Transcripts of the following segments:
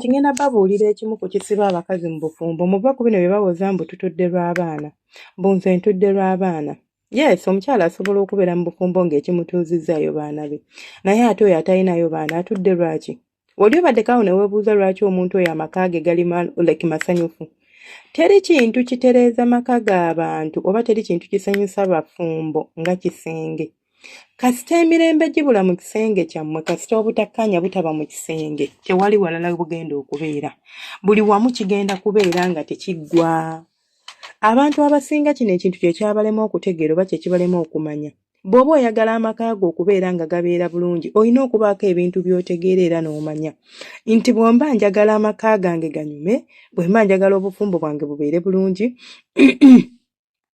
kati ngenda babuulira ekimu ku kisiba abakazi mu bufumbo muva ku bino bye bawoza mbu tutudde lw'abaana mbu nze ntudde lw'abaana. Yes, omukyala asobola okubeera mu bufumbo ng'ekimutuuzizzaayo baana be naye ate oyo atalinayo baana atudde lwaki? Oli obaddeko awo ne weebuuza lwaki omuntu oyo amaka ge gali masanyufu? Teri kintu kitereeza maka g'abantu oba teri kintu kisanyusa bafumbo nga kisenge. Kasita emirembe gibula mu kisenge kyammwe, kasita obutakkaanya butaba mu kisenge, tewali walala bugenda okubeera. Buli wamu kigenda kubeera nga tekiggwa. Abantu abasinga kino ekintu kye kyabalema okutegeera oba kye kibalema okumanya. Bw'oba oyagala amaka go okubeera nga gabeera bulungi, olina okubaako ebintu by'otegeera era n'omanya. Nti bw'omba njagala amaka gange ganyume, bwe mba njagala obufumbo bwange bubeere bulungi,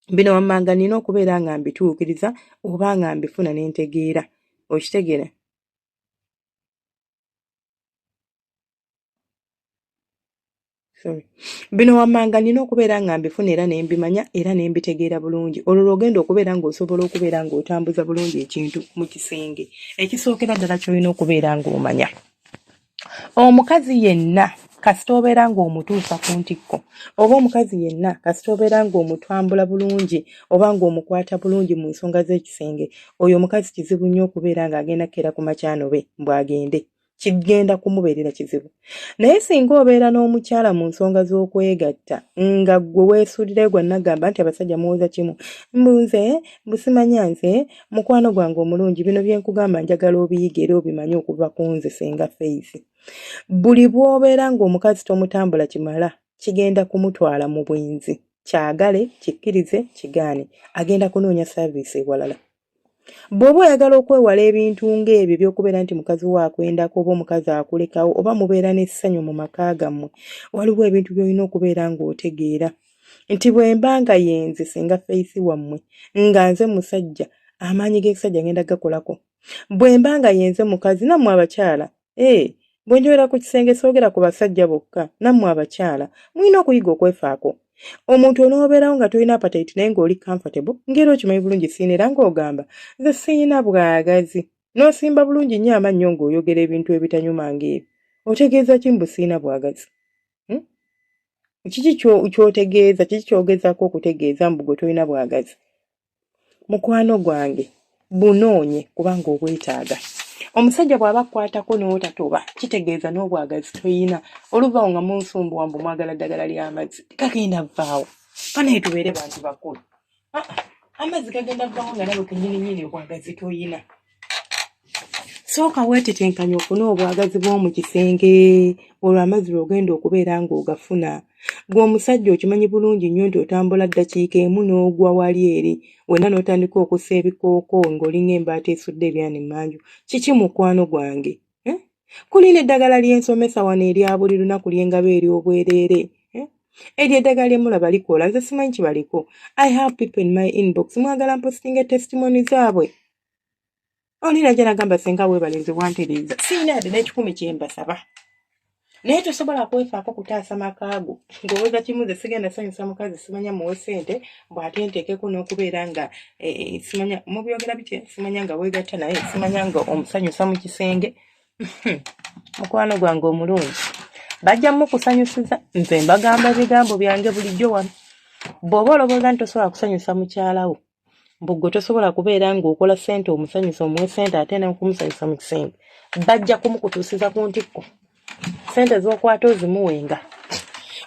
bino wammanga nina okubeera nga mbituukiriza oba nga mbifuna ne ntegeera. Okitegeera? Bino wammanga nina okubeera nga mbifuna era ne mbimanya era ne mbitegeera bulungi. Olwo ogenda okubeera ng'osobola okubeera ng'otambuza bulungi ekintu mu kisenge. Ekisookera ddala ky'olina okubeera ng'omanya. Omukazi yenna kasita obeera ng'omutuusa ku ntikko oba omukazi yenna kasita obeera ng'omutambula bulungi oba ng'omukwata bulungi mu nsonga z'ekisenge, oyo omukazi kizibu nnyo okubeera ng'agenda kera ku makyano be mbw'agende. Kigenda kumubeerera kizibu. Naye singa obeera n'omukyala mu nsonga z'okwegatta nga gwe weesuulira gwe nagamba nti abasajja muwoza kimu mbunze busimanya nze mukwano gwange omulungi bino bye nkugamba njagala obiyige era obimanye okuva ku nze Senga Faith. Buli bw'obeera ng'omukazi tomutambula kimala kigenda kumutwala mu bwenzi. Kyagale, kikkirize, kigaane. Agenda kunoonya saaviisi ewalala. Bw'oba oyagala okwewala ebintu ng'ebyo by'okubeera nti mukazi wo akwendako oba omukazi akulekawo oba mubeera n'essanyu mu maka gammwe, waliwo ebintu by'olina okubeera ng'otegeera. Nti bwe mba nga yenze Senga Faith wammwe nga nze musajja, amaanyi g'ekisajja ngenda gakolako. Bwe mba nga yenze mukazi, nammwe abakyala, bwe njogera ku kisenge soogera ku basajja bokka, nammwe abakyala mulina okuyiga okwefaako. Omuntu onoobeerawo nga tolina appetite naye ng'oli comfortable, ng'era okimanyi bulungi siina era ng'ogamba nze siina bwagazi. N'osimba bulungi nnyo amannyo ng'oyogera ebintu ebitanyuma ng'ebyo. Otegeeza ki mbu siina bwagazi? Kiki ky'otegeeza, kiki ky'ogezaako okutegeeza mbu gwe tolina bwagazi? Mukwano gwange bunoonye kubanga obwetaaga. Omusajja bw'aba akkwatako n'otatoba kitegeeza n'obwagazi toyina. Oluvawo nga munsumbuwa mbu mwagala ddagala ly'amazzi gagenda vaawo. Fanaye tubeere bantu bakulu. Amazzi gagenda vaawo nga nawe kennyininyini obwagazi toyina. Sooka weetetenkanya ofune obwagazi bw'omu kisenge, olwo amazzi lw'ogenda okubeera ng'ogafuna. Gwe omusajja okimanyi bulungi nnyo nti otambula ddakiika emu n'ogwa wali eri, wenna n'otandika okussa ebikooko ng'olinga embaata esudde ebyana emmanju. Kiki mukwano gwange? Kulina eddagala ly'ensomesa wano erya buli lunaku ly'engabo ery'obwereere. Eryo eddagala lye mulaba likola, nze simanyi kibaliko. I have people in my inbox mwagala mpostinga testimony zaabwe. Olina gye nagamba Senga weebale nze wantereeza. Siina yadde n'ekikumi kye mbasaba. Naye tosobola kwefaako kutaasa makaago. Ng'oweza kimu nze sigenda sanyusa mukazi simanya muwe ssente bw'ate nteekeko n'okubeera nga simanya mubyogera bitya simanya nga weegatta naye simanya nga omusanyusa mu kisenge. Mukwano gwange omulungi. Bajja mukusanyusiza nze mbagamba ebigambo byange bulijjo wano. Bw'oba olowooza nti tosobola kusanyusa mukyala wo, mbu tosobola kubeera ng'okola ssente omusanyusa omuwe ssente ate n'okumusanyusa mu kisenge, bajja kumukutuusiza ku ntikko. Ssente z'okwata ozimuwenga.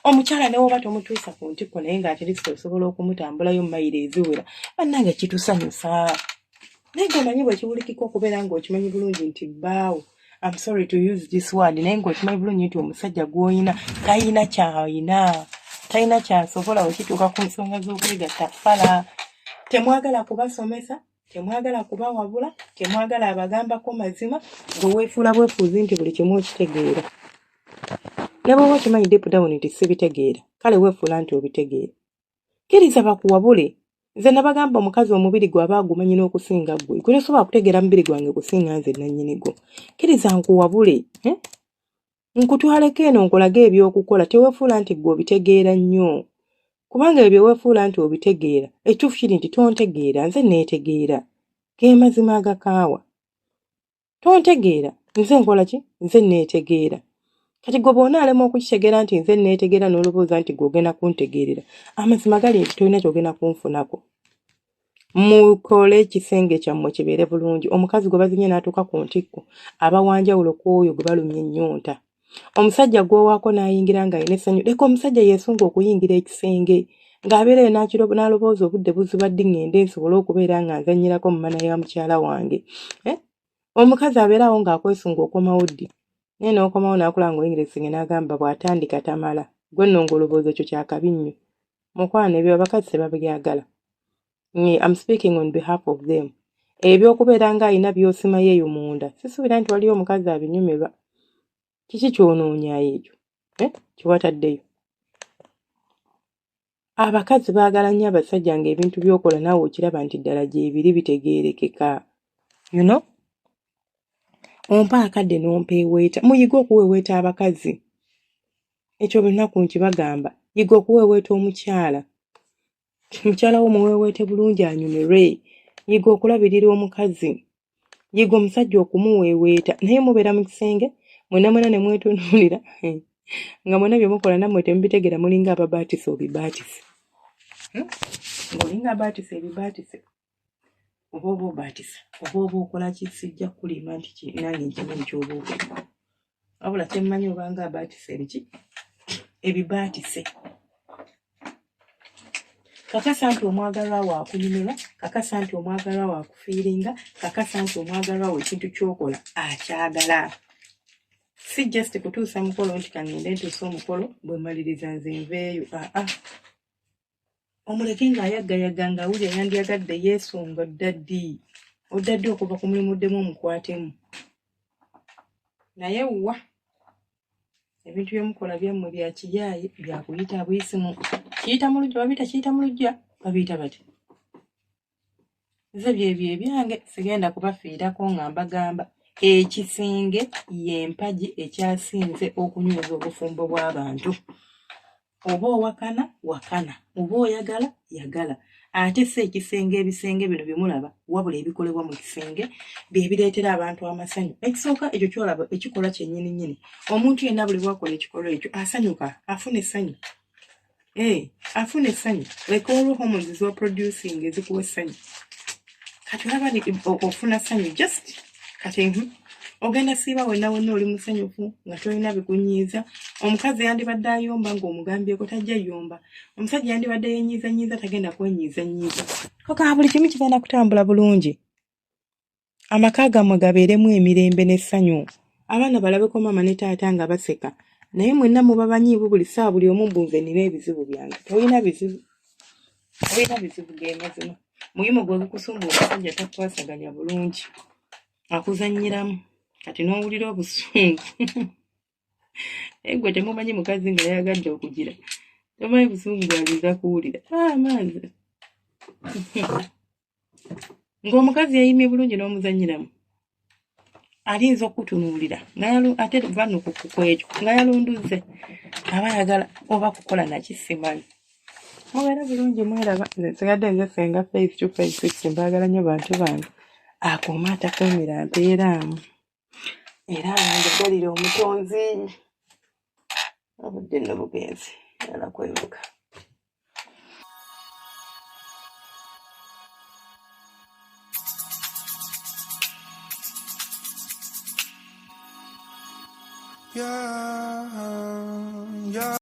Omukyala ne woba tomutuusa ku ntikko naye ng'ate lisito osobola okumutambulayo mu mayiro eziwera, bannange kitusanyusa. Naye ng'omanyi bwe kibulikiko okubeera ng'okimanyi bulungi nti bbaawo, I'm sorry to use this word, naye ng'okimanyi bulungi nti omusajja gw'oyina talina ky'ayina, talina ky'asobola okituuka ku nsonga z'okwegatta ffala. Temwagala kubasomesa, temwagala kubawabula, temwagala abagambako mazima, gwe weefuula bwefuuzi nti buli kimu okitegeera. Ne bw'oba okimanyi deep down nti sibitegeera, kale weefuula nti obitegeera. Kkiriza bakuwabule. Nze nabagamba omukazi omubiri gwe aba agumanyi n'okusinga ggwe. Gwe tosobola kutegeera mubiri gwange gusinga nze nannyini gwo. Kkiriza nkuwabule. Nkutwaleko eno nkulage eby'okukola, teweefuula nti gwe obitegeera nnyo. Kubanga ebyo weefuula nti obitegeera, ekituufu kiri nti tontegeera, nze neetegeera. Ge mazima agakaawa. Tontegeera, nze nkola ki? Nze neetegeera. kati gwe bw'onaalema okukitegeera nti nze neetegeera n'olowooza nti gw'ogenda kuntegeerera, amazima gali nti tolina ky'ogenda kunfunako. Mukole ekisenge kyammwe kibeere bulungi. Omukazi gwe bazinye n'atuuka ku ntikko aba wanjawulo ku oyo gwe balumya ennyonta. Omusajja gw'owaako n'ayingira ng'alina essanyu, leka omusajja yeesunga okuyingira ekisenge ng'abeera eyo n'alobooza obudde buzibadde ngende nsobole okubeera nga nzannyirako mu mana ya mukyala wange. Omukazi abeera awo ng'akwesunga okomawo ddi. Naye n'okomawo n'akulaba ng'oyingira ekisenge n'agamba bw'atandika tamala. Gwe nno ng'olowooza ekyo kyakabi nnyo. Mukwana ebyo abakazi tebabyagala. I'm speaking on behalf of them. Ebyokubeera ng'alina by'osima yeeyo munda. Sisuubira nti waliyo omukazi abinyumirwa. Kiki kyonoonyayo ekyo? Kiwataddeyo. Abakazi baagala nnyo abasajja ng'ebintu by'okola naawe okiraba nti ddala gyebiri bitegeerekeka. You know? Ompa akadde n'ompa eweeta. Muyige okuweweeta abakazi. Ekyo lunaku nkibagamba. Yiga okuweweeta omukyala. Mukyala wo muweweete bulungi anyumirwe. Yiga okulabirira omukazi. Yiga omusajja okumuweweeta. Naye mubeera mu kisenge, mwena ne mwetunuulira. Nga mwena bye mukola nammwe temubitegera mulinga ababaatise obibaatise. Ng'olinga abaatise ebibaatise. Oba oba obaatisa. Oba oba okola kisijja kulima nti nange nkimanyi ky'oba okola. Wabula temmanyi obanga abaatise ebiki? Ebibaatise. Kakasa nti omwagalwa waakunyumirwa, kakasa nti omwagalwa waakufiiringa, kakasa nti omwagalwa wo ekintu ky'okola akyagala. Si just kutuusa mukolo nti kangende ntuusa omukolo bwe maliriza nze nveeyo. Omuleke ng'ayaggayaga ng'awulira yandyagadde yeesunga oddaddi okuva ku mulimu ddemu omukwatemu. Naye wa ebintu byemukola byammwe bya kiyaaye byakuyita buyisimu. Kiyita mu lujja babiyita kiyita mu lujja babiyita bati. Nze byebyo ebyange sigenda kubafiirako nga mbagamba ekisenge y'empagi ekyasinze okunyweza obufumbo bw'abantu. Oba owakana wakana, oba oyagala yagala. Ate si ekisenge ebisenge bino bimulaba wabula ebikolebwa mu kisenge bye bireetera abantu amasanyu. Ekisooka ekyo kyolaba ekikola kyennyini nnyini. Omuntu yenna buli bwakola ekikolwa ekyo asanyuka, afuna essanyu. Afuna essanyu. Leka olwo hormones z'oproducing ezikuwa essanyu. Kati olaba ofuna ssanyu just kati ogenda siiba wenna oli musanyufu nga tolina bikunyiiza. Omukazi yandibadde ayomba ng'omugambyeko tajja yomba. Omusajja yandibadde yenyiiza tagenda kwenyiiza. Kaka buli kimu kigenda kutambula bulungi. Amaka gammwe gabeeremu emirembe n'essanyu. Abaana balabeko mama ne taata nga baseka. Naye mwenna muba banyiivu buli ssaawa buli omu mbunze nina ebizibu byange. Tolina bizibu. Tolina bizibu g'emazima. Muyimu gwe gukusumba omusajja takwasaganya bulungi. Akuzannyiramu. Kati n'owulira obusungu. Gwe temumanyi mukazi nga yagadde okugira. Tomanyi busungu bwaliza kuwulira. Maazi. Ng'omukazi yayimye bulungi n'omuzannyiramu. Alinza okutunuulira. Ate vanuku kukwekyo. Nga yalunduze. Aba yagala oba kukola nakisimanyi. Mubeera bulungi mweraba. Nsigadde nze senga face to face mbaagala nnyo bantu bange. Akuuma atakuumira mpeeraamu. Era njagalira omutonzi. Obudde nno bugenzi. Yala kwebuka. Yeah.